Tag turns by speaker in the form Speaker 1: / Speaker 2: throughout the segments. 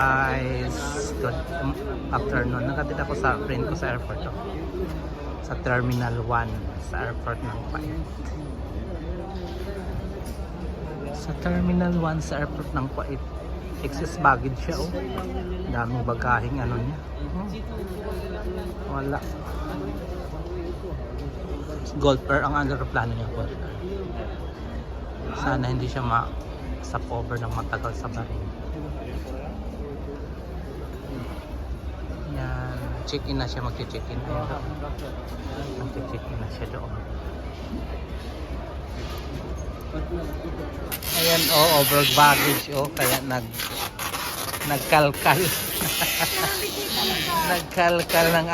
Speaker 1: Guys, good afternoon. Nakatid ako sa friend ko sa airport sa Terminal 1 sa airport ng Kuwait. Sa Terminal 1 sa airport ng Kuwait. Excess baggage siya daming bagaheng ano niya. Wala. Gold Pearl ang aeroplano niya, Gold Pearl. Sana hindi siya stop over ng matagal sa Bahrain. Yan, check-in na siya, magche-check-in. Magche-check-in na siya doon. Ayan, over baggage, kaya nagkalkal. Nagkalkal ng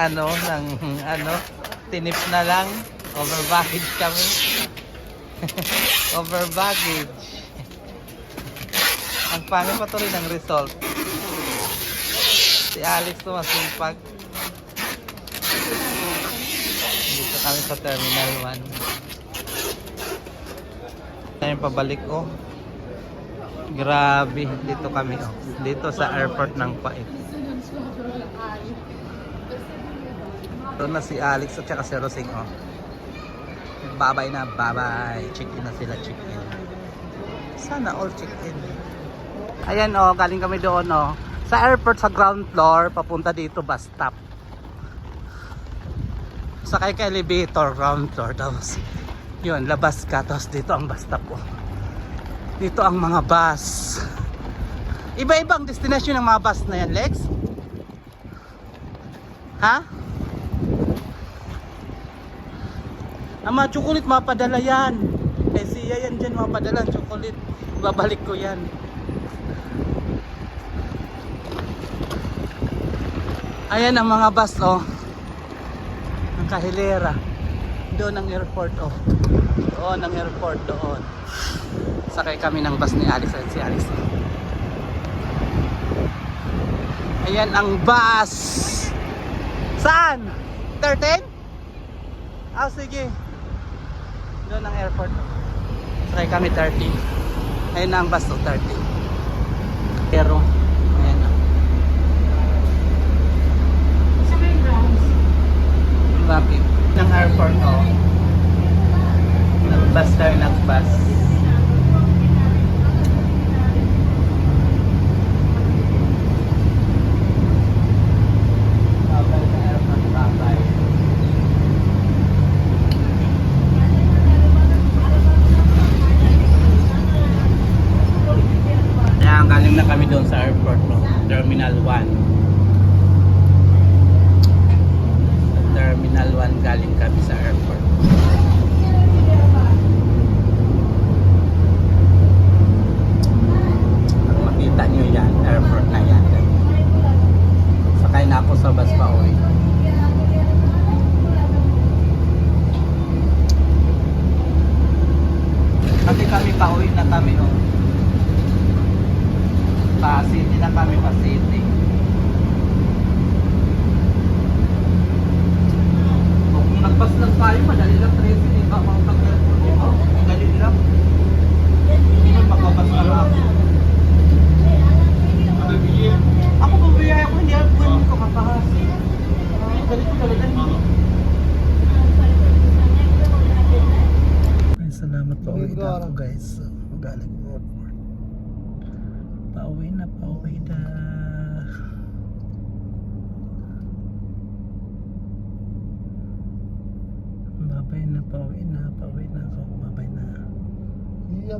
Speaker 1: tinip na lang. Over baggage kami. Over baggage. Ang pangit pa tuloy ng result. Si Alex to masimpag. Dito kami sa Terminal 1. Ngayon pabalik Grabe, dito kami Dito sa airport ng Kuwait. Ito na si Alex at saka si Rosing Bye-bye na, bye-bye. Check-in na sila, check-in. Sana all check-in. Ayan galing kami doon sa airport sa ground floor, papunta dito bus stop. Sakay ka elevator, ground floor, tapos yun, labas ka, tapos dito ang bus stop Dito ang mga bus. Iba-ibang destination ng mga bus na yan, Lex? Ha? Ang mga chocolate mapadala yan. Siya yan dyan mapadala chocolate. Babalik ko yan. Ayan ang mga bus ang kahilera. Doon ang airport Doon ang airport doon. Sakay kami ng bus ni Alice at si Alice. Ayan ang bus. Saan? 13? Sige. Doon ang airport. Sakay kami 30. Ayan na ang bus 30. Pero ayan na. Bakit? Ng airport nagbus tayo, nagbus. Galing na kami doon sa airport Terminal 1. Sa Terminal 1 galing kami sa airport. Ang makita nyo yan, airport na yan. Sakay na ako sa bus pa uwi. Kasi kami pa uwi na kami City na kami, City. Kung nagpas lang tayo, madali lang 13, di ba? Mga pag-airport dito, madali lang. Hindi mo makabas na lang. Ako bubiyay ako, hindi ako ko kapahas. Galit ko talaga. Salamat po ulit ako guys. Magaling po. Pauwi na. Babay na, pauwi na. Babay na.
Speaker 2: Iya,